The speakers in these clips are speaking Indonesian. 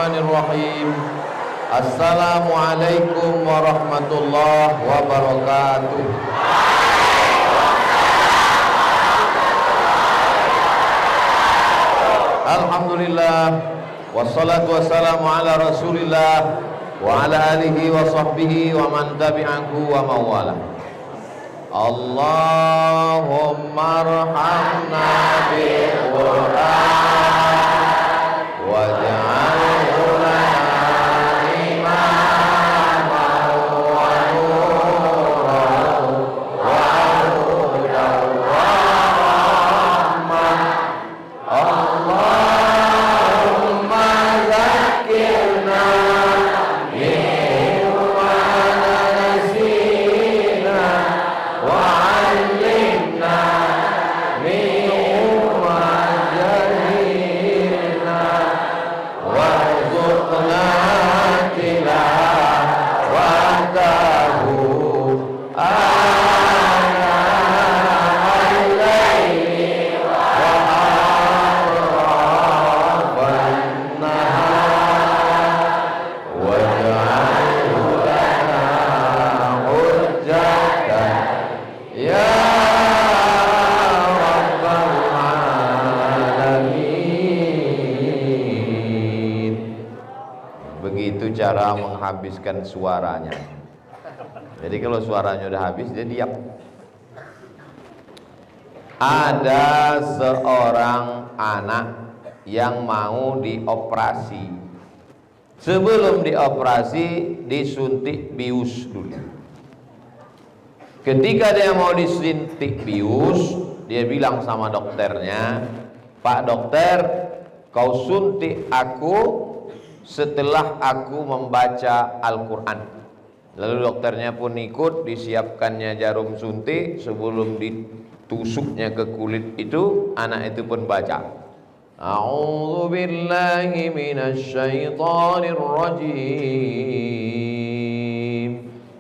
Bismillahirrahmanirrahim. Assalamualaikum warahmatullahi wabarakatuh. Alhamdulillah, wassalatu wassalamu ala rasulillah wa ala alihi wa sahbihi wa man tabi'ahu wa mawala. Allahumma arhamna bil Qur'an waj'alhu lana imaman wa nuran wa hudan wa rahmah. Allahumma zakkirna mimma nasina wa 'allimna mimma jahilna warzuqna tilawatahu ana al-laili wa atrafan nahar waj'alhu lana hujjatan ya rabbal alamin. Begitu cara menghabiskan suaranya. Jadi kalau suaranya udah habis dia diam. Ada seorang anak yang mau dioperasi. Sebelum dioperasi disuntik bius dulu. Ketika dia mau disuntik bius, dia bilang sama dokternya, "Pak dokter, kau suntik aku setelah aku membaca Al-Quran." Lalu dokternya pun ikut, disiapkannya jarum suntik. Sebelum ditusuknya ke kulit itu, anak itu pun baca, "A'udzu billahi minasyaitonir rajim.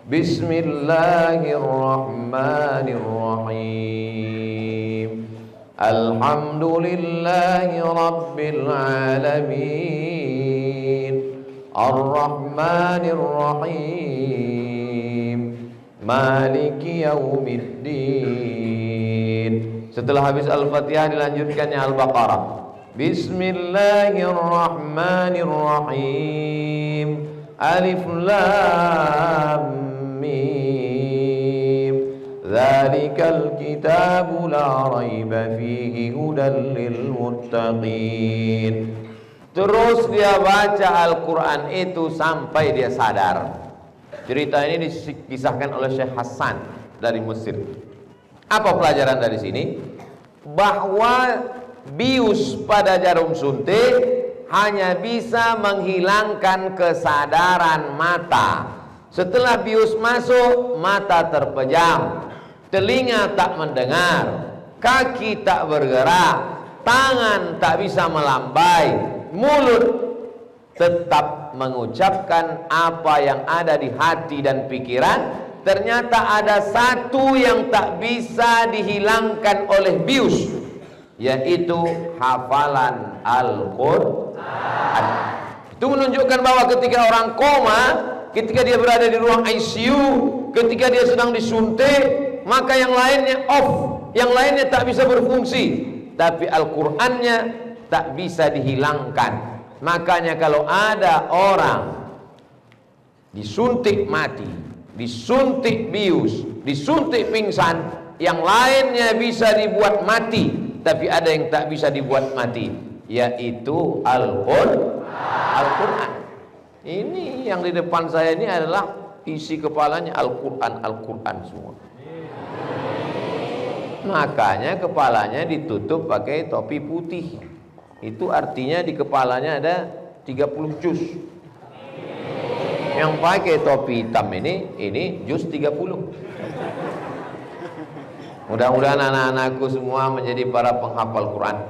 Bismillahirrahmanirrahim. Alhamdulillahi rabbil alamin. Ar-Rahmanir-Rahim. Maliki yaumiddin." Setelah habis Al-Fatihah dilanjutkannya Al-Baqarah. Bismillahirrahmanirrahim. Alif lam mim. Dzalikal kitabu la raiba fihi hudan lil muttaqin. Terus dia baca Al-Quran itu sampai dia sadar. Cerita ini dikisahkan oleh Syekh Hasan dari Mesir. Apa pelajaran dari sini? Bahwa bius pada jarum suntik hanya bisa menghilangkan kesadaran mata. Setelah bius masuk, mata terpejam, telinga tak mendengar, kaki tak bergerak, tangan tak bisa melambai, mulut tetap mengucapkan apa yang ada di hati dan pikiran. Ternyata ada satu yang tak bisa dihilangkan oleh bius, yaitu hafalan Al-Quran. Itu menunjukkan bahwa ketika orang koma, ketika dia berada di ruang ICU, ketika dia sedang disuntik, maka yang lainnya off, yang lainnya tak bisa berfungsi, tapi Al-Qurannya tak bisa dihilangkan. Makanya kalau ada orang disuntik mati, disuntik bius, disuntik pingsan, yang lainnya bisa dibuat mati, tapi ada yang tak bisa dibuat mati, yaitu Al-Quran. Ini yang di depan saya ini adalah isi kepalanya Al-Quran, Al-Quran semua. Makanya kepalanya ditutup pakai topi putih. Itu artinya di kepalanya ada 30 juz. Yang pakai topi hitam ini juz 30. Mudah-mudahan anak-anakku semua menjadi para penghafal Quran.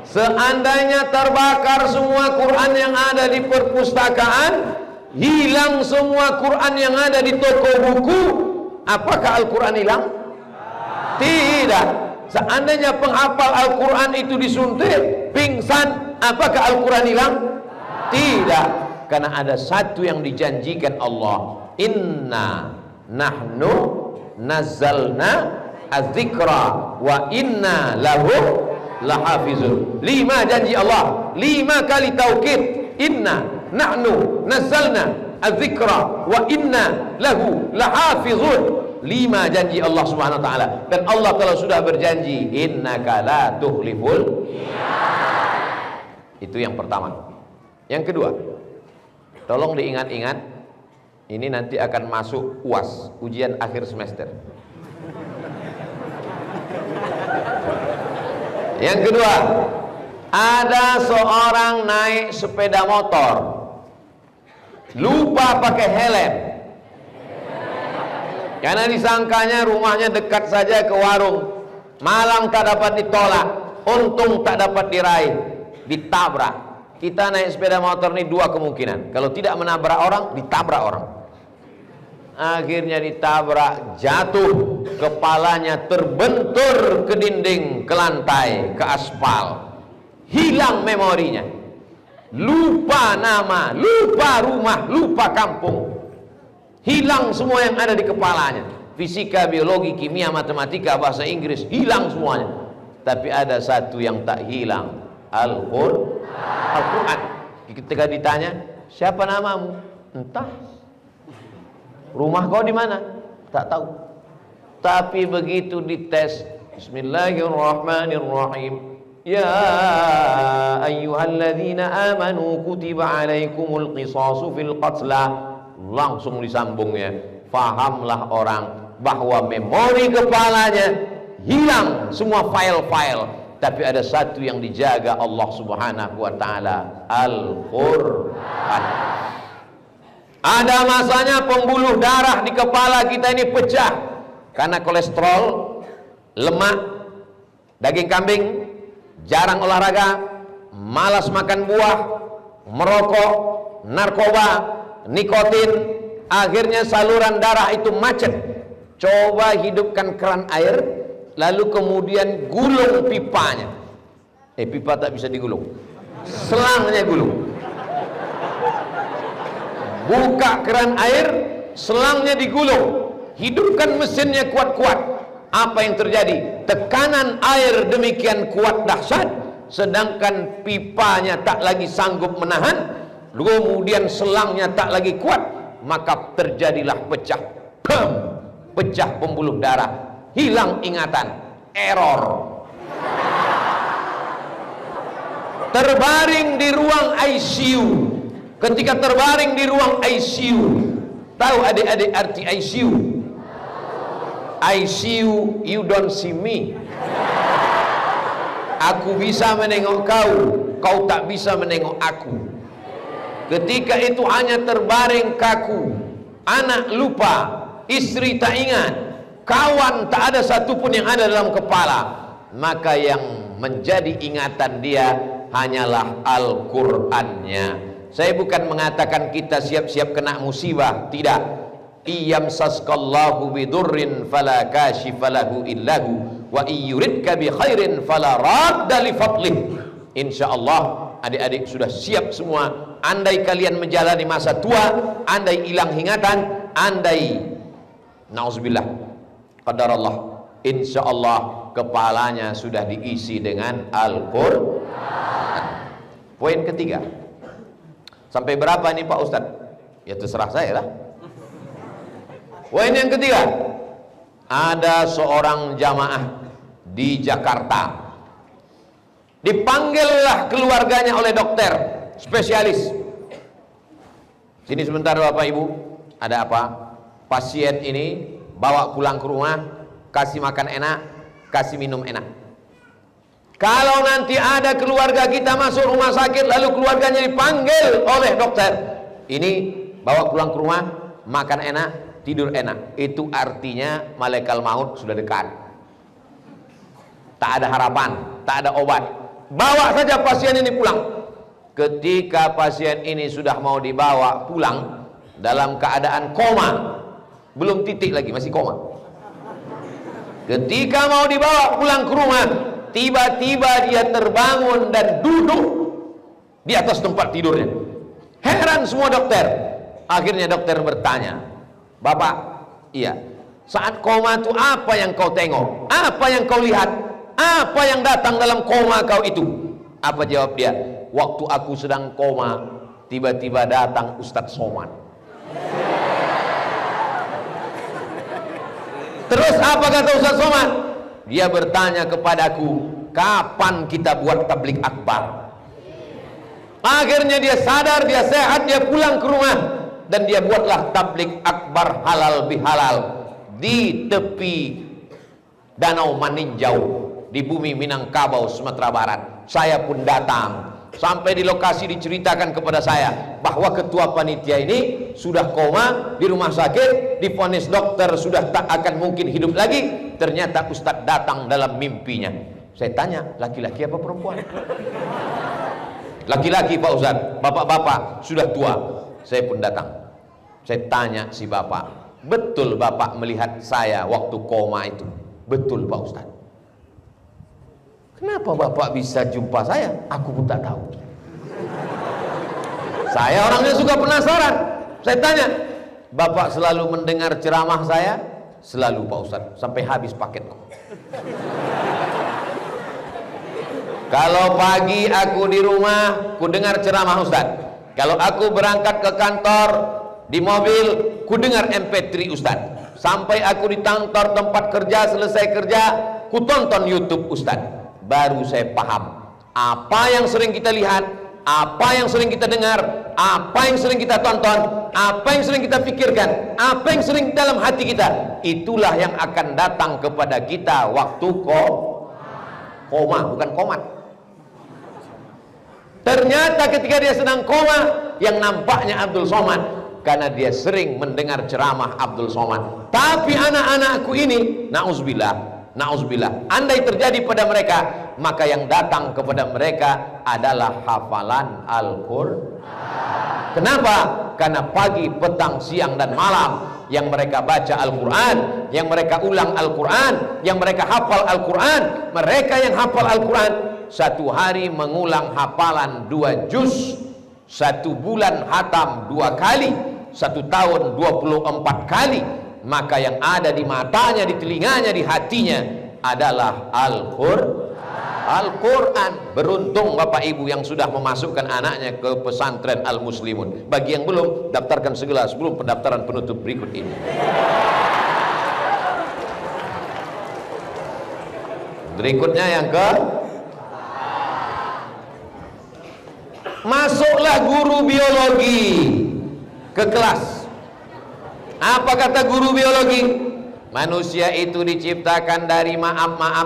Seandainya terbakar semua Quran yang ada di perpustakaan, hilang semua Quran yang ada di toko buku, apakah Al-Quran hilang? Tidak. Seandainya penghafal Al-Quran itu disuntik, pingsan, Apakah Al-Quran hilang? Tidak, karena ada satu yang dijanjikan Allah, inna nahnu nazzalna az-zikra wa inna lahu lahafizun. 5 janji Allah, 5 kali taukid, inna nahnu nazzalna az-zikra wa inna lahu lahafizun. 5 janji Allah Subhanahu wa taala, dan Allah kalau sudah berjanji innaka la tukhliful. Itu yang pertama. Yang kedua, tolong diingat-ingat, ini nanti akan masuk UAS, ujian akhir semester. Yang kedua, ada seorang naik sepeda motor, lupa pakai helm, karena disangkanya rumahnya dekat saja ke warung. Malang tak dapat ditolak, untung tak dapat diraih, ditabrak. Kita naik sepeda motor ini 2 kemungkinan, kalau tidak menabrak orang, ditabrak orang. Akhirnya ditabrak, jatuh, kepalanya terbentur ke dinding, ke lantai, ke aspal. Hilang memorinya, lupa nama, lupa rumah, lupa kampung. Hilang semua yang ada di kepalanya. Fisika, biologi, kimia, matematika, bahasa Inggris, hilang semuanya. Tapi ada satu yang tak hilang, Al-Quran. Ketika ditanya, siapa namamu? Entah. Rumah kau di mana? Tak tahu. Tapi begitu dites, Bismillahirrahmanirrahim, ya ayyuhalladzina amanu kutiba alaikumul qisasu fil qatla. Langsung disambungnya. Fahamlah orang bahwa memori kepalanya hilang semua file-file, tapi ada satu yang dijaga Allah Subhanahu wa taala, Al-Qur'an. Ada masanya pembuluh darah di kepala kita ini pecah karena kolesterol, lemak, daging kambing, jarang olahraga, malas makan buah, merokok, narkoba, nikotin. Akhirnya saluran darah itu macet. Coba hidupkan keran air, lalu kemudian gulung pipanya. Pipa tak bisa digulung, selangnya gulung. Buka keran air, selangnya digulung. Hidupkan mesinnya kuat-kuat. Apa yang terjadi? Tekanan air demikian kuat dahsyat, sedangkan pipanya tak lagi sanggup menahan, kemudian selangnya tak lagi kuat, maka terjadilah pecah, pecah pembuluh darah, hilang ingatan, error. Terbaring di ruang ICU. Ketika terbaring di ruang ICU, tahu adik-adik arti ICU? ICU, you don't see me. Aku bisa menengok kau, kau tak bisa menengok aku. Ketika itu hanya terbaring kaku, anak lupa, istri tak ingat, kawan tak ada satupun yang ada dalam kepala, maka yang menjadi ingatan dia hanyalah Al-Qur'annya. Saya bukan mengatakan kita siap-siap kena musibah, tidak. Iyamsaskallahu bidurrin fala kashifalahu illahu wa iyuridka bi khairin fala radda li fadlih. Insyaallah adik-adik sudah siap semua. Andai kalian menjalani masa tua, andai hilang ingatan, andai nauzubillah qadarallah, insyaallah kepalanya sudah diisi dengan Al-Qur'an. Poin ketiga. Sampai berapa nih Pak Ustadz? Ya terserah saya lah. Poin yang ketiga, ada seorang jamaah di Jakarta, dipanggillah keluarganya oleh dokter spesialis. Sini sebentar Bapak Ibu, ada apa? Pasien ini bawa pulang ke rumah, kasih makan enak, kasih minum enak. Kalau nanti ada keluarga kita masuk rumah sakit, lalu keluarganya dipanggil oleh dokter, ini bawa pulang ke rumah, makan enak, tidur enak, itu artinya malaikat maut sudah dekat. Tak ada harapan, tak ada obat. Bawa saja pasien ini pulang. Ketika pasien ini sudah mau dibawa pulang dalam keadaan koma, belum titik lagi, masih koma. Ketika mau dibawa pulang ke rumah, tiba-tiba dia terbangun dan duduk di atas tempat tidurnya. Heran semua dokter. Akhirnya dokter bertanya, "Bapak, iya, saat koma itu apa yang kau tengok? Apa yang kau lihat? Apa yang datang dalam koma kau itu?" Apa jawab dia? "Waktu aku sedang koma, tiba-tiba datang Ustadz Somad." Terus apa kata Ustadz Somad? Dia bertanya kepadaku, "Kapan kita buat tablik akbar?" Akhirnya dia sadar, dia sehat, dia pulang ke rumah, dan dia buatlah tablik akbar halal bihalal di tepi Danau Maninjau di bumi Minangkabau, Sumatera Barat. Saya pun datang. Sampai di lokasi diceritakan kepada saya bahwa ketua panitia ini sudah koma di rumah sakit, divonis dokter sudah tak akan mungkin hidup lagi. Ternyata Ustadz datang dalam mimpinya. Saya tanya, laki-laki apa perempuan? Laki-laki Pak Ustadz. Bapak-bapak sudah tua. Saya pun datang. Saya tanya si bapak, "Betul bapak melihat saya waktu koma itu?" "Betul Pak Ustadz." "Kenapa bapak bisa jumpa saya?" "Aku pun tak tahu." Saya orangnya suka penasaran. Saya tanya, "Bapak selalu mendengar ceramah saya?" "Selalu Pak Ustadz, sampai habis paketku." Kalau pagi aku di rumah, ku dengar ceramah Ustadz. Kalau aku berangkat ke kantor di mobil, ku dengar MP3 Ustadz. Sampai aku di kantor tempat kerja, selesai kerja, ku tonton YouTube Ustadz. Baru saya paham apa yang sering kita lihat, apa yang sering kita dengar, apa yang sering kita tonton, apa yang sering kita pikirkan, apa yang sering dalam hati kita, itulah yang akan datang kepada kita waktu koma, bukan komat. Ternyata ketika dia sedang koma, yang nampaknya Abdul Somad, karena dia sering mendengar ceramah Abdul Somad. Tapi anak-anakku ini, na'udzubillah, andai terjadi pada mereka, maka yang datang kepada mereka adalah hafalan Al-Qur'an. Kenapa? Karena pagi, petang, siang, dan malam yang mereka baca Al-Quran, yang mereka ulang Al-Quran, yang mereka hafal Al-Quran. Mereka yang hafal Al-Quran satu hari mengulang hafalan 2 juz, 1 bulan hatam 2 kali, 1 tahun 24 kali. Maka yang ada di matanya, di telinganya, di hatinya adalah Al-Quran. Beruntung Bapak Ibu yang sudah memasukkan anaknya ke pesantren Al-Muslimun. Bagi yang belum, daftarkan segera sebelum pendaftaran penutup berikut ini. Berikutnya yang masuklah guru biologi ke kelas. Apa kata guru biologi? Manusia itu diciptakan dari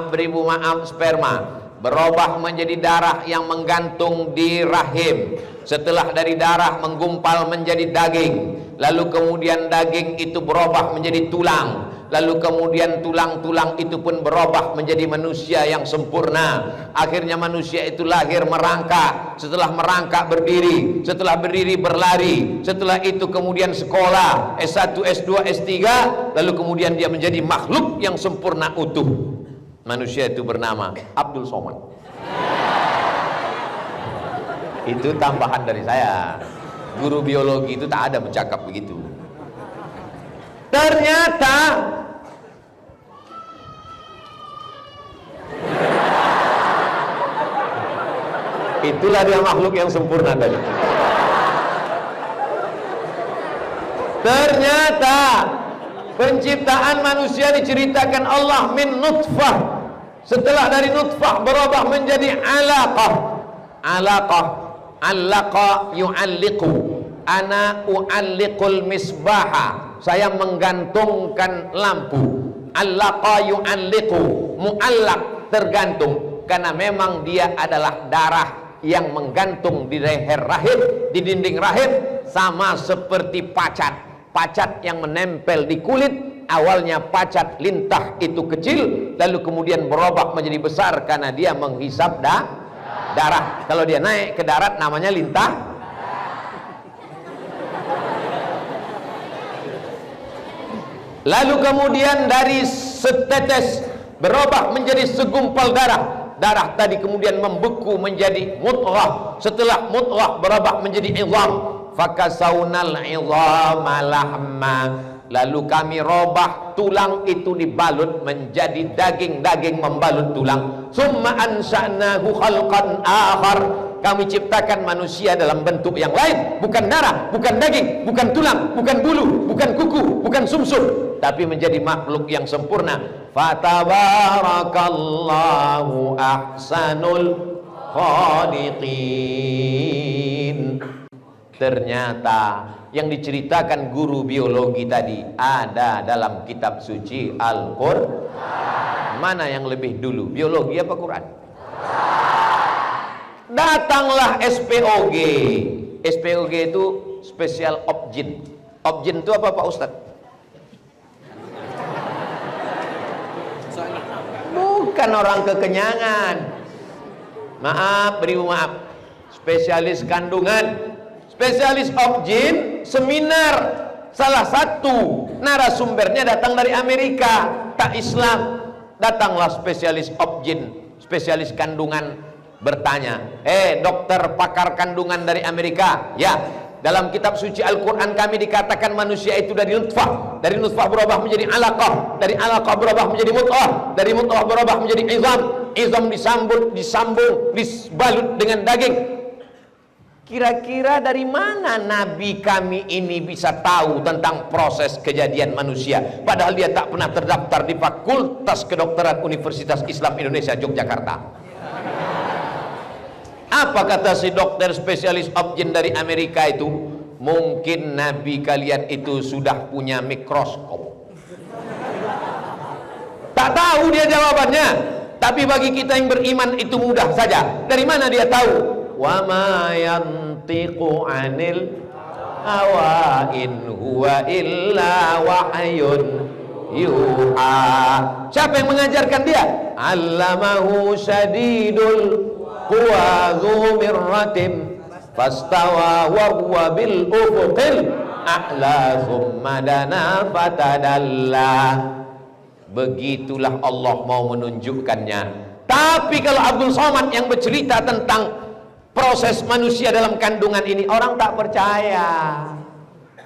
beribu sperma, berubah menjadi darah yang menggantung di rahim. Setelah dari darah menggumpal menjadi daging, lalu kemudian daging itu berubah menjadi tulang, lalu kemudian tulang-tulang itu pun berubah menjadi manusia yang sempurna. Akhirnya manusia itu lahir merangkak, setelah merangkak berdiri, setelah berdiri berlari, setelah itu kemudian sekolah S1, S2, S3, lalu kemudian dia menjadi makhluk yang sempurna utuh. Manusia itu bernama Abdul Somad. Itu tambahan dari saya. Guru biologi itu tak ada bercakap begitu. Ternyata itulah dia makhluk yang sempurna tadi. Ternyata penciptaan manusia diceritakan Allah min nutfah. Setelah dari nutfah berubah menjadi alaqah. Allaqa yu'alliqu. Ana u'alliqul misbaha. Saya menggantungkan lampu. Allaqa yu'alliqu. Mu'allaq, tergantung. Karena memang dia adalah darah yang menggantung di leher rahim, di dinding rahim, sama seperti pacat. Pacat yang menempel di kulit. Awalnya pacat lintah itu kecil, lalu kemudian berubah menjadi besar karena dia menghisap darah. Kalau dia naik ke darat namanya lintah. Lalu kemudian dari setetes berubah menjadi segumpal darah. darah tadi kemudian membeku menjadi mudghah, setelah mudghah berubah menjadi izam, fakasaunal izama lahma, lalu kami robah tulang itu dibalut menjadi daging membalut tulang. Summa ansha'nahu khalqan akhar, kami ciptakan manusia dalam bentuk yang lain, bukan darah, bukan daging, bukan tulang, bukan bulu, bukan kuku, bukan sumsum, tapi menjadi makhluk yang sempurna. Fatabarakallahu ahsanul khaliqin. Ternyata yang diceritakan guru biologi tadi ada dalam kitab suci Al-Qur'an. Mana yang lebih dulu, biologi apa Quran? Datanglah SPOG. SPOG itu Special Objin. Objin itu apa Pak Ustadz? Bukan orang kekenyangan. Maaf, beri maaf. Spesialis kandungan, spesialis objin, seminar. Salah satu narasumbernya datang dari Amerika, tak Islam. Datanglah spesialis objin, spesialis kandungan, bertanya, dokter pakar kandungan dari Amerika, ya, dalam kitab suci Al-Quran kami dikatakan manusia itu dari nutfah, dari nutfah berubah menjadi alaqah, dari alaqah berubah menjadi mudghah, dari mudghah berubah menjadi izam disambung, dibalut dengan daging. Kira-kira dari mana Nabi kami ini bisa tahu tentang proses kejadian manusia, padahal dia tak pernah terdaftar di Fakultas Kedokteran Universitas Islam Indonesia Yogyakarta? Apa kata si dokter spesialis objin dari Amerika itu? Mungkin Nabi kalian itu sudah punya mikroskop. Tak tahu dia jawabannya. Tapi bagi kita yang beriman itu mudah saja. Dari mana dia tahu? Wa ma yantiqu 'anil hawa in huwa illa wahyun yuha. Siapa yang mengajarkan dia? Allamahu syadidul quwa dzu mirratin fastawa wa huwa bil ufuqil a'la thumma dana fatadalla. Begitulah Allah mau menunjukkannya. Tapi kalau Abdul Somad yang bercerita tentang proses manusia dalam kandungan ini, orang tak percaya.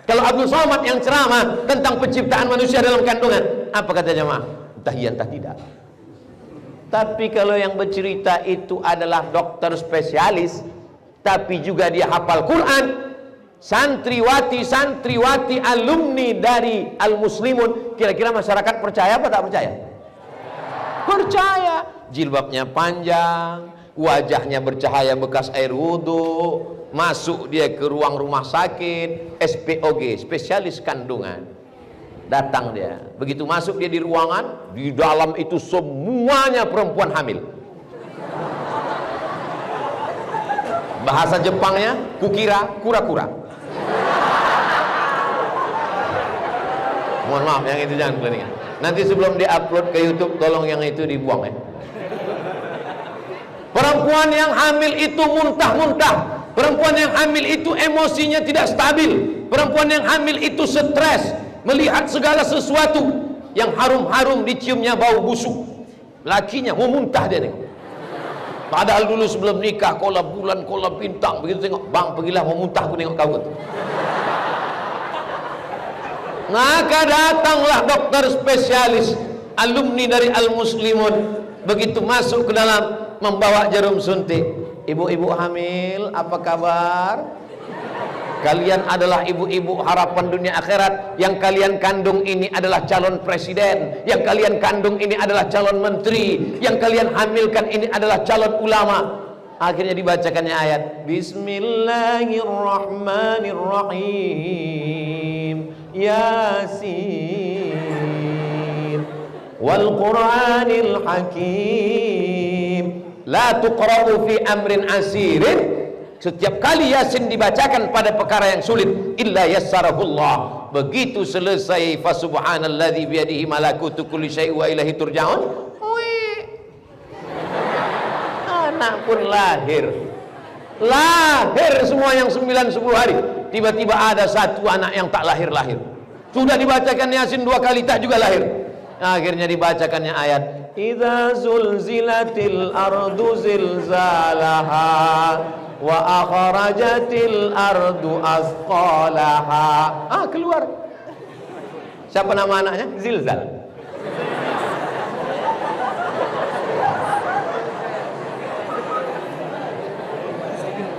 Kalau Abdul Somad yang ceramah tentang penciptaan manusia dalam kandungan, apa kata jemaah? Entah iya entah tidak. Tapi kalau yang bercerita itu adalah dokter spesialis, tapi juga dia hafal Quran, santriwati alumni dari Al-Muslimun, kira-kira masyarakat percaya apa tak percaya? Percaya. Jilbabnya panjang, wajahnya bercahaya bekas air wudhu, masuk dia ke ruang rumah sakit, SPOG, spesialis kandungan. Datang dia, begitu masuk dia di ruangan, di dalam itu semuanya perempuan hamil. Bahasa Jepangnya kukira kura-kura. Mohon maaf, yang itu jangan kelainan. Nanti sebelum diupload ke YouTube, tolong yang itu dibuang ya. Perempuan yang hamil itu muntah-muntah. Perempuan yang hamil itu emosinya tidak stabil. Perempuan yang hamil itu stres, melihat segala sesuatu yang harum-harum, diciumnya bau busuk. Lakinya mau muntah dia tengok. Padahal dulu sebelum nikah, kola bulan, kola bintang, begitu tengok, bang pergilah mau muntah, aku tengok kau tu. Maka datanglah dokter spesialis, alumni dari Al-Muslimun, begitu masuk ke dalam, membawa jarum suntik. Ibu-ibu hamil, apa kabar? Kalian adalah ibu-ibu harapan dunia akhirat. Yang kalian kandung ini adalah calon presiden. Yang kalian kandung ini adalah calon menteri. Yang kalian hamilkan ini adalah calon ulama. Akhirnya dibacakannya ayat Bismillahirrahmanirrahim, Yasin wal Qur'anil Hakim la tuqra'u fi amrin asirin. Setiap kali Yasin dibacakan pada perkara yang sulit, illa yassarahullah. Begitu selesai fa subhanalladzi biyadihi malakutu kulli syai' wa ilaihi turja'un, anak pun lahir semua yang 9-10 hari. Tiba-tiba ada satu anak yang tak lahir-lahir. Sudah dibacakan Yasin 2 kali tak juga lahir. Akhirnya dibacakannya ayat idza zulzilatil ardu zilzalaha wa akhrajatil ardu asqalaha. Keluar. Siapa nama anaknya? Zilzal.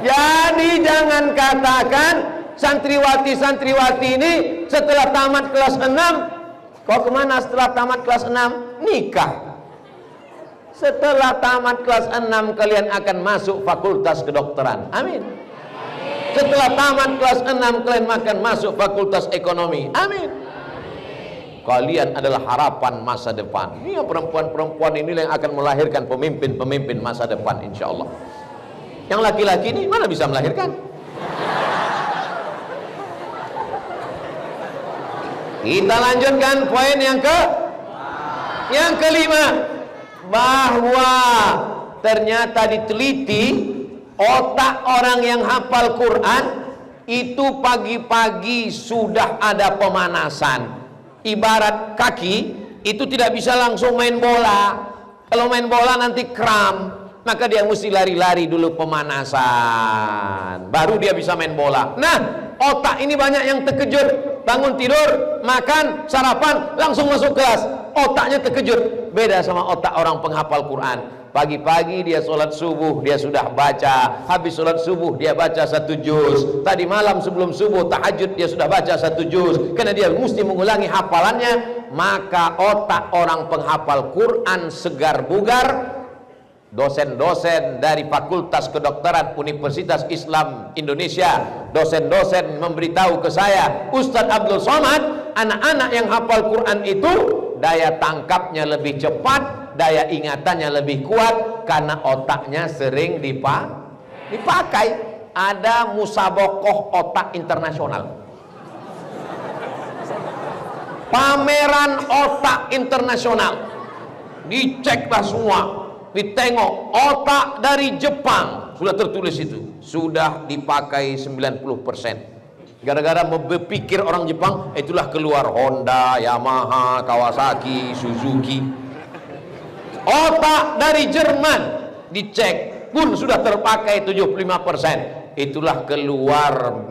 Jadi jangan katakan santriwati-santriwati ini setelah tamat kelas 6 kau kemana setelah tamat kelas 6? Nikah. Setelah tamat kelas 6 kalian akan masuk fakultas kedokteran. Amin. Setelah tamat kelas 6 kalian akan masuk fakultas ekonomi. Amin. Kalian adalah harapan masa depan. Ini perempuan-perempuan ini yang akan melahirkan pemimpin-pemimpin masa depan, insya Allah. Yang laki-laki ini mana bisa melahirkan? Kita lanjutkan poin yang kelima, bahwa ternyata diteliti otak orang yang hafal Quran itu pagi-pagi sudah ada pemanasan. Ibarat kaki itu tidak bisa langsung main bola. Kalau main bola nanti kram, maka dia mesti lari-lari dulu pemanasan, baru dia bisa main bola. Nah, otak ini banyak yang terkejut. Bangun tidur, makan, sarapan, langsung masuk kelas. Otaknya terkejut. Beda sama otak orang penghafal Quran. Pagi-pagi dia sholat subuh, dia sudah baca. Habis sholat subuh, dia baca 1 juz. Tadi malam sebelum subuh, tahajud, dia sudah baca 1 juz. Karena dia mesti mengulangi hafalannya. Maka otak orang penghafal Quran segar bugar. Dosen-dosen dari Fakultas Kedokteran Universitas Islam Indonesia, dosen-dosen memberitahu ke saya, Ustadz Abdul Somad, anak-anak yang hafal Quran itu daya tangkapnya lebih cepat, daya ingatannya lebih kuat, karena otaknya sering dipakai. Ada musabakoh otak internasional, pameran otak internasional, diceklah semua, ditengok otak dari Jepang, sudah tertulis itu, sudah dipakai 90%. Gara-gara berpikir orang Jepang, itulah keluar Honda, Yamaha, Kawasaki, Suzuki. Otak dari Jerman dicek pun sudah terpakai 75%. Itulah keluar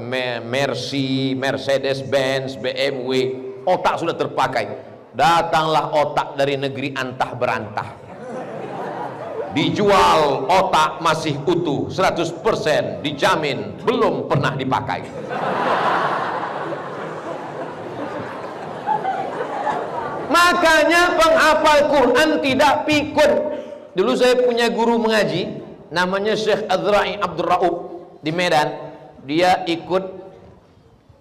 Mercedes-Benz, BMW, otak sudah terpakai. Datanglah otak dari negeri antah berantah, dijual otak masih utuh 100%, dijamin belum pernah dipakai. Makanya penghafal Quran tidak pikun. Dulu saya punya guru mengaji namanya Syekh Azra'i Abdul Raub di Medan. Dia ikut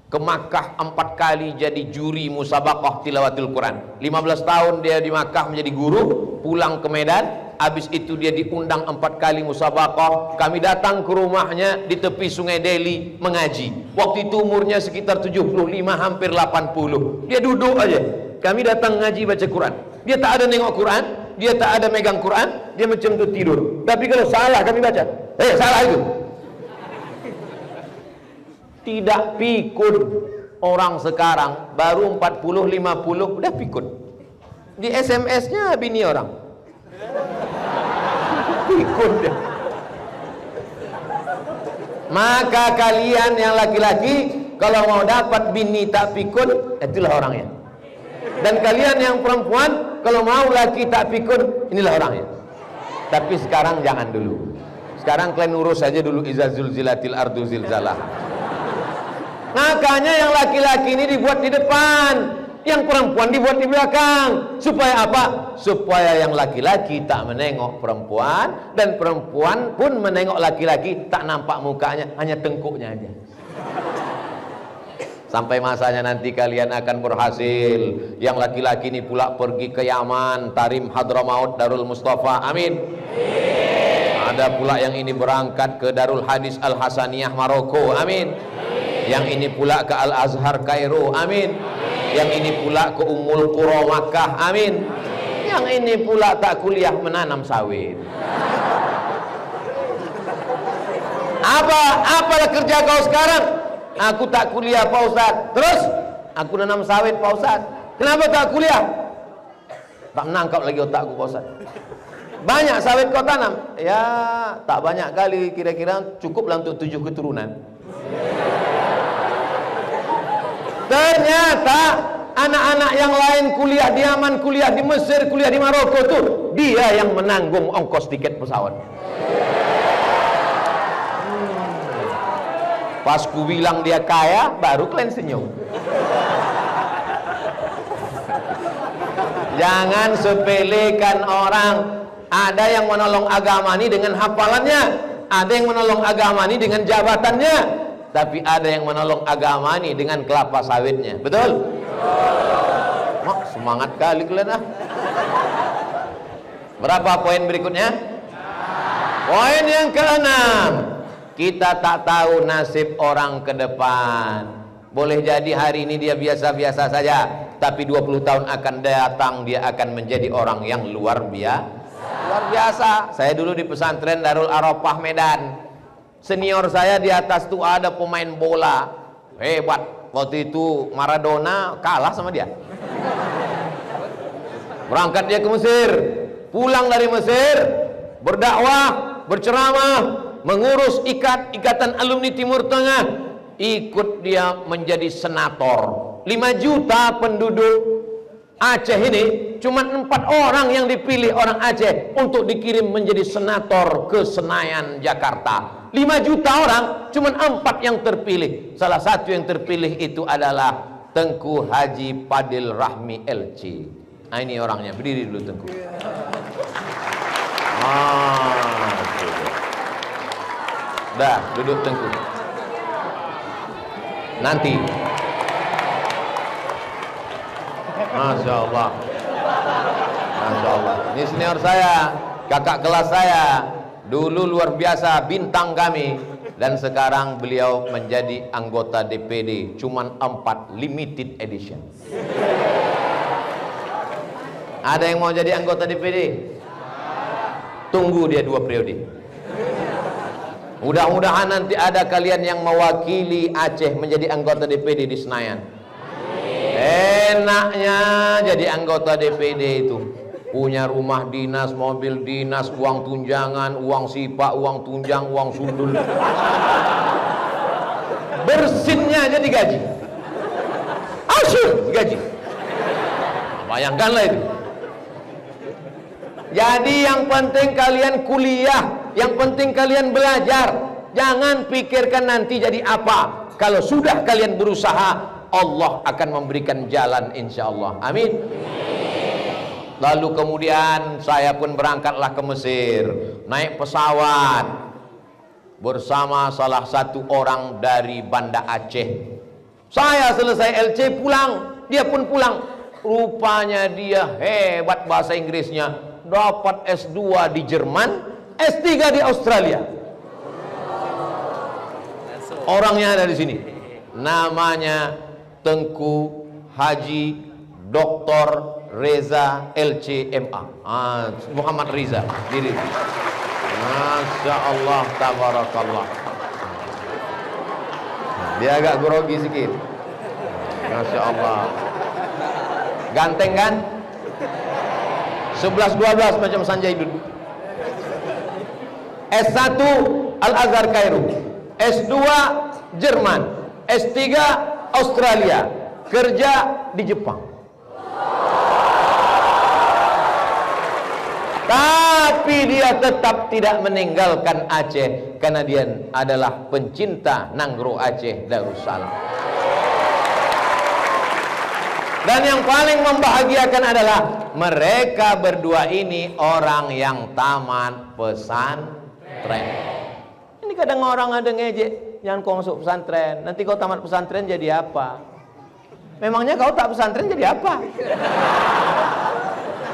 ke Makkah 4 kali jadi juri musabaqah tilawatil Quran. 15 tahun dia di Makkah menjadi guru, pulang ke Medan. Habis itu dia diundang 4 kali musabaqah. Kami datang ke rumahnya di tepi Sungai Deli mengaji. Waktu itu umurnya sekitar 75, hampir 80. Dia duduk aja. Kami datang ngaji baca Quran. Dia tak ada nengok Quran, dia tak ada megang Quran, dia macam tu tidur. Tapi kalau salah kami baca, salah itu. Tidak pikun. Orang sekarang baru 40, 50 udah pikun. Di SMS-nya bini orang. Pikun dia. Maka kalian yang laki-laki kalau mau dapat bini tak pikun, itulah orangnya. Dan kalian yang perempuan kalau mau laki tak pikun, inilah orangnya. Tapi sekarang jangan dulu. Sekarang kalian urus saja dulu iza zulzilatil ardu zilzalah. Makanya yang laki-laki ini dibuat di depan, yang perempuan dibuat di belakang. Supaya apa? Supaya yang laki-laki tak menengok perempuan, dan perempuan pun menengok laki-laki tak nampak mukanya, hanya tengkuknya aja. Sampai masanya nanti kalian akan berhasil. Yang laki-laki ini pula pergi ke Yaman, Tarim, Hadramaut, Darul Mustafa. Amin. Ada pula yang ini berangkat ke Darul Hadis Al Hasaniyah Maroko. Amin. Yang ini pula ke Al Azhar Kairo. Amin. Yang ini pula ke Ummul Qura Makkah. Amin. Yang ini pula tak kuliah menanam sawit. Apalah kerja kau sekarang? Aku tak kuliah Pak Ustaz. Terus aku nanam sawit Pak Ustaz. Kenapa tak kuliah? Tak menangkap lagi otakku Pak Ustaz. Banyak sawit kau tanam? Ya, tak banyak kali, kira-kira cukuplah untuk 7 keturunan. Ternyata anak-anak yang lain kuliah di Yaman, kuliah di Mesir, kuliah di Maroko tuh, dia yang menanggung ongkos tiket pesawat. Pas ku bilang dia kaya, baru kalian senyum. Jangan sepelekan orang. Ada yang menolong agama ini dengan hafalannya, ada yang menolong agama ini dengan jabatannya, tapi ada yang menolong agama ini dengan kelapa sawitnya. Betul? Mak, semangat kali kalian ah. Berapa poin berikutnya? Poin yang ke-6. Kita tak tahu nasib orang ke depan. Boleh jadi hari ini dia biasa-biasa saja, tapi 20 tahun akan datang dia akan menjadi orang yang luar biasa. Saya dulu di pesantren Darul Arafah Medan. Senior saya di atas tuh ada pemain bola hebat. Waktu itu Maradona kalah sama dia. Berangkat dia ke Mesir, pulang dari Mesir, berdakwah, berceramah, mengurus ikatan alumni Timur Tengah. Ikut dia menjadi senator. 5 juta penduduk Aceh ini, cuma 4 orang yang dipilih orang Aceh untuk dikirim menjadi senator ke Senayan, Jakarta. 5 juta orang, cuma 4 yang terpilih. Salah satu yang terpilih itu adalah Tengku Haji Padil Rahmi LC. Nah, ini orangnya, berdiri dulu Tengku. Dah, duduk Tengku. Nanti. Masya Allah. Masya Allah. Ini senior saya, kakak kelas saya. Dulu luar biasa, bintang kami. Dan sekarang beliau menjadi anggota DPD. Cuman 4, limited edition. Ada yang mau jadi anggota DPD? Tunggu dia 2 periode. Mudah-mudahan nanti ada kalian yang mewakili Aceh menjadi anggota DPD di Senayan. Enaknya jadi anggota DPD itu, punya rumah dinas, mobil dinas, uang tunjangan, uang sipak, uang tunjang, uang sundul. Bersinnya aja digaji. Asyik digaji. Bayangkanlah itu. Jadi yang penting kalian kuliah, yang penting kalian belajar. Jangan pikirkan nanti jadi apa. Kalau sudah kalian berusaha, Allah akan memberikan jalan insya Allah. Amin. Lalu kemudian saya pun berangkatlah ke Mesir, naik pesawat bersama salah satu orang dari Banda Aceh. Saya selesai LC pulang, dia pun pulang. Rupanya dia hebat bahasa Inggrisnya, dapat S2 di Jerman, S3 di Australia. Orangnya ada di sini. Namanya Tengku Haji Dr. Reza LCMA. Muhammad Riza. Diri. Masya Allah, tabarakallah. Dia agak grogi sedikit. Masya Allah. Ganteng kan? 11-12 macam Sanjay Dudu. S1 Al-Azhar Kairo, S2 Jerman, S3 Australia, kerja di Jepang. Tapi dia tetap tidak meninggalkan Aceh karena dia adalah pencinta Nanggro Aceh Darussalam. Dan yang paling membahagiakan adalah mereka berdua ini orang yang tamat pesantren. Ini kadang orang ada ngejek, jangan kau masuk pesantren, nanti kau tamat pesantren jadi apa? Memangnya kau tak pesantren jadi apa?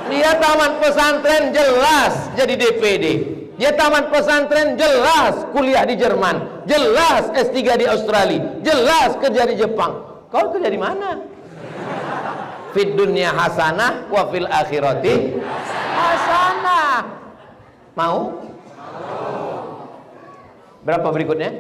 Dia tamat pesantren jelas jadi DPD. Dia tamat pesantren jelas kuliah di Jerman, jelas S3 di Australia, jelas kerja di Jepang. Kau kerja di mana? Fid dunya hasanah wa fil akhirati hasanah. Mau? Berapa berikutnya?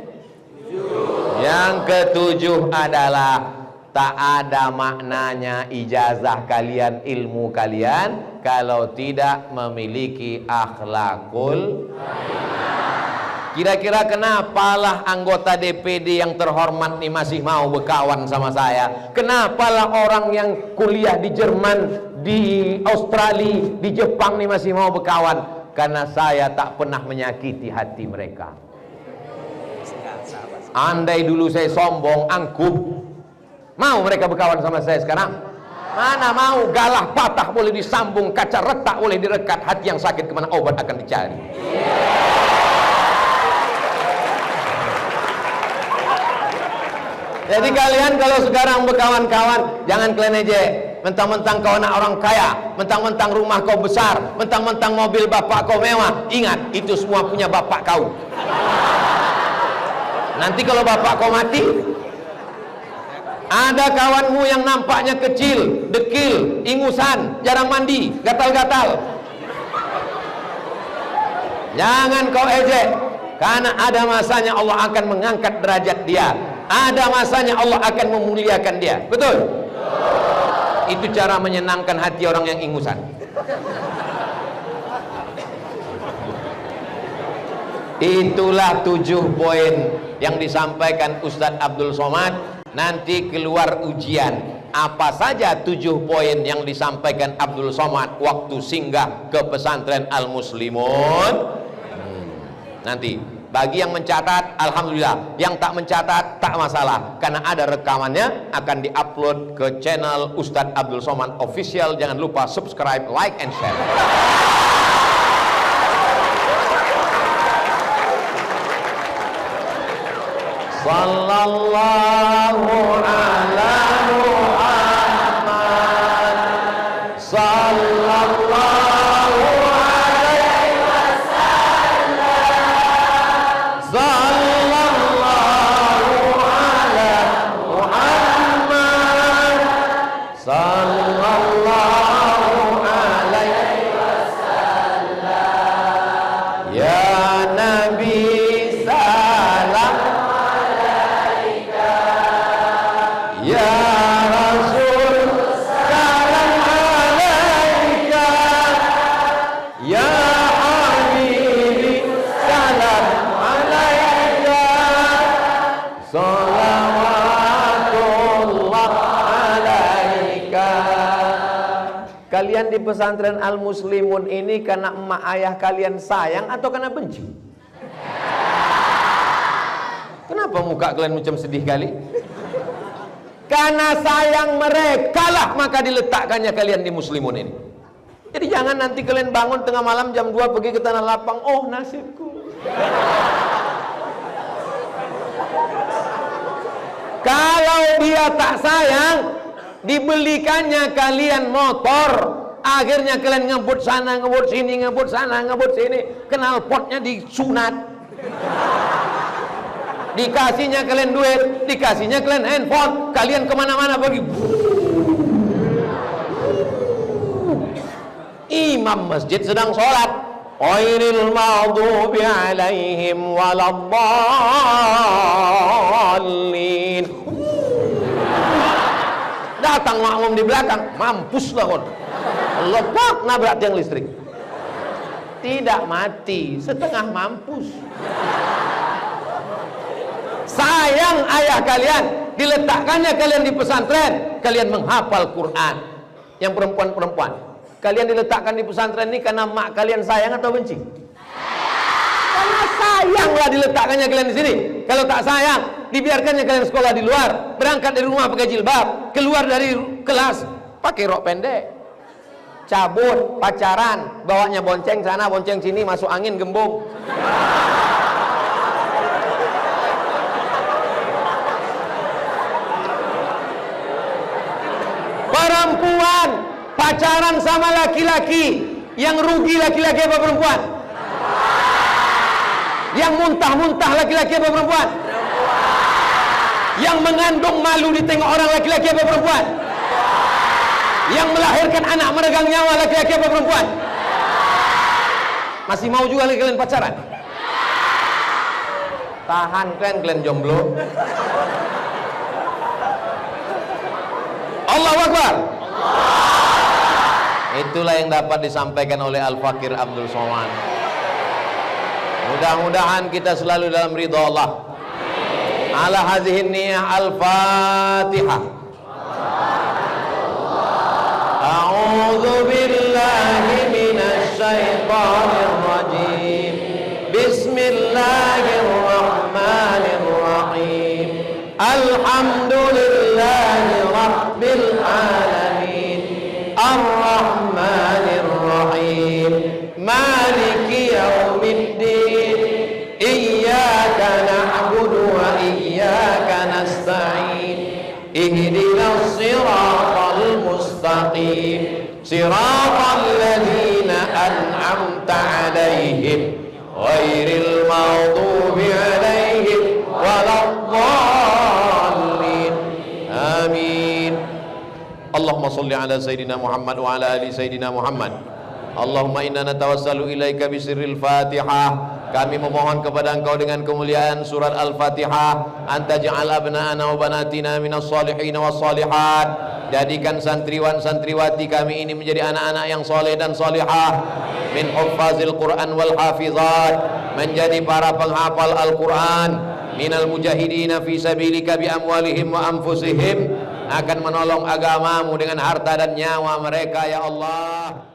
Yang ke-7 adalah tak ada maknanya ijazah kalian, ilmu kalian, kalau tidak memiliki akhlakul. Kira-kira kenapalah anggota DPD yang terhormat nih masih mau berkawan sama saya? Kenapalah orang yang kuliah di Jerman, di Australia, di Jepang nih masih mau berkawan? Karena saya tak pernah menyakiti hati mereka. Andai dulu saya sombong, angkuh, mau mereka berkawan sama saya sekarang? Mana mau. Galah patah boleh disambung, kaca retak boleh direkat, hati yang sakit kemana obat akan dicari. Jadi kalian kalau sekarang berkawan-kawan, jangan kalian ejek. Mentang-mentang kau anak orang kaya, mentang-mentang rumah kau besar, mentang-mentang mobil bapak kau mewah. Ingat, itu semua punya bapak kau. Nanti kalau bapak kau mati, ada kawanmu yang nampaknya kecil, dekil, ingusan, jarang mandi, gatal-gatal. Jangan kau ejek, karena ada masanya Allah akan mengangkat derajat dia. Ada masanya Allah akan memuliakan dia. Betul? Itu cara menyenangkan hati orang yang ingusan. Itulah 7 poin yang disampaikan Ustadz Abdul Somad. Nanti keluar ujian. Apa saja 7 poin yang disampaikan Abdul Somad waktu singgah ke pesantren Al-Muslimun? Nanti bagi yang mencatat, alhamdulillah. Yang tak mencatat, tak masalah, karena ada rekamannya, akan diupload ke channel Ustadz Abdul Somad Official. Jangan lupa subscribe, like, and share. Sallallahu ala Muhammad, sallallahu alaihi wasallam, sallallahu ala Muhammad, sallallahu alaihi wasallam. Ya Nabi salam, ya Rasul salam alaika, ya Habibi salam alaika, salawatullah alaika. Kalian di pesantren Al-Muslimun ini karena emak ayah kalian sayang atau karena benci? Kenapa muka kalian macam sedih kali? Karena sayang mereka lah maka diletakkannya kalian di Muslimun ini. Jadi jangan nanti kalian bangun tengah malam jam 2 pergi ke Tanah Lapang, oh nasibku. Kalau dia tak sayang, dibelikannya kalian motor, akhirnya kalian ngebut sana, ngebut sini, ngebut sana, ngebut sini, knalpotnya disunat. Dikasihnya kalian duit, dikasihnya kalian handphone, kalian kemana-mana pergi. Imam masjid sedang sholat, ghairil maghdubi alaihim waladdallin. Datang makmum di belakang, mampus lah kon, lepak nabrak tiang listrik. Tidak mati, setengah mampus. Sayang ayah kalian, diletakkannya kalian di pesantren, kalian menghafal Quran. Yang perempuan-perempuan, kalian diletakkan di pesantren ini karena mak kalian sayang atau benci? Karena sayang lah diletakkannya kalian di sini. Kalau tak sayang, dibiarkannya kalian sekolah di luar, berangkat dari rumah pakai jilbab, keluar dari kelas pakai rok pendek, cabut, pacaran, bawanya bonceng sana, bonceng sini, masuk angin, gembung. Perempuan pacaran sama laki-laki, yang rugi laki-laki apa perempuan? Yang muntah-muntah laki-laki apa perempuan? Yang mengandung malu ditengok orang laki-laki apa perempuan? Yang melahirkan anak meregang nyawa laki-laki apa perempuan? Masih mau juga kalian pacaran? Tahan kalian jomblo. Allahu Akbar. Itulah yang dapat disampaikan oleh Al-Fakir Abdul Somad. Mudah-mudahan kita selalu dalam ridha Allah. Ala hadhihi niyah Al-Fatihah. A'udzu billahi minasy syaithanir rajim. Bismillahirrahmanirrahim. Alhamdulillahi rabbil alamin. Ar-Rahmanir Rahim. Maliki yaumiddin. Iyyaka na'budu wa iyyaka nasta'in. Ihdinas siratal mustaqim. Siratal ladzina an'amta 'alaihim ghairil maghdubi 'alaihim waladdallin. Amin. Allahumma salli ala Sayyidina Muhammad wa ala ali Sayyidina Muhammad. Allahumma inna natawassalu ilaika bisirril Fatihah. Kami memohon kepada Engkau dengan kemuliaan surat Al-Fatihah, anta ja'al abna'ana wa banatina minas salihin was salihat. Jadikan santriwan santriwati kami ini menjadi anak-anak yang soleh dan solihah, min huffazil Quran wal hafizat, menjadi para penghafal Al-Quran, minal mujahidina fi sabilika bi amwalihim wa anfusihim, akan menolong agamamu dengan harta dan nyawa mereka ya Allah.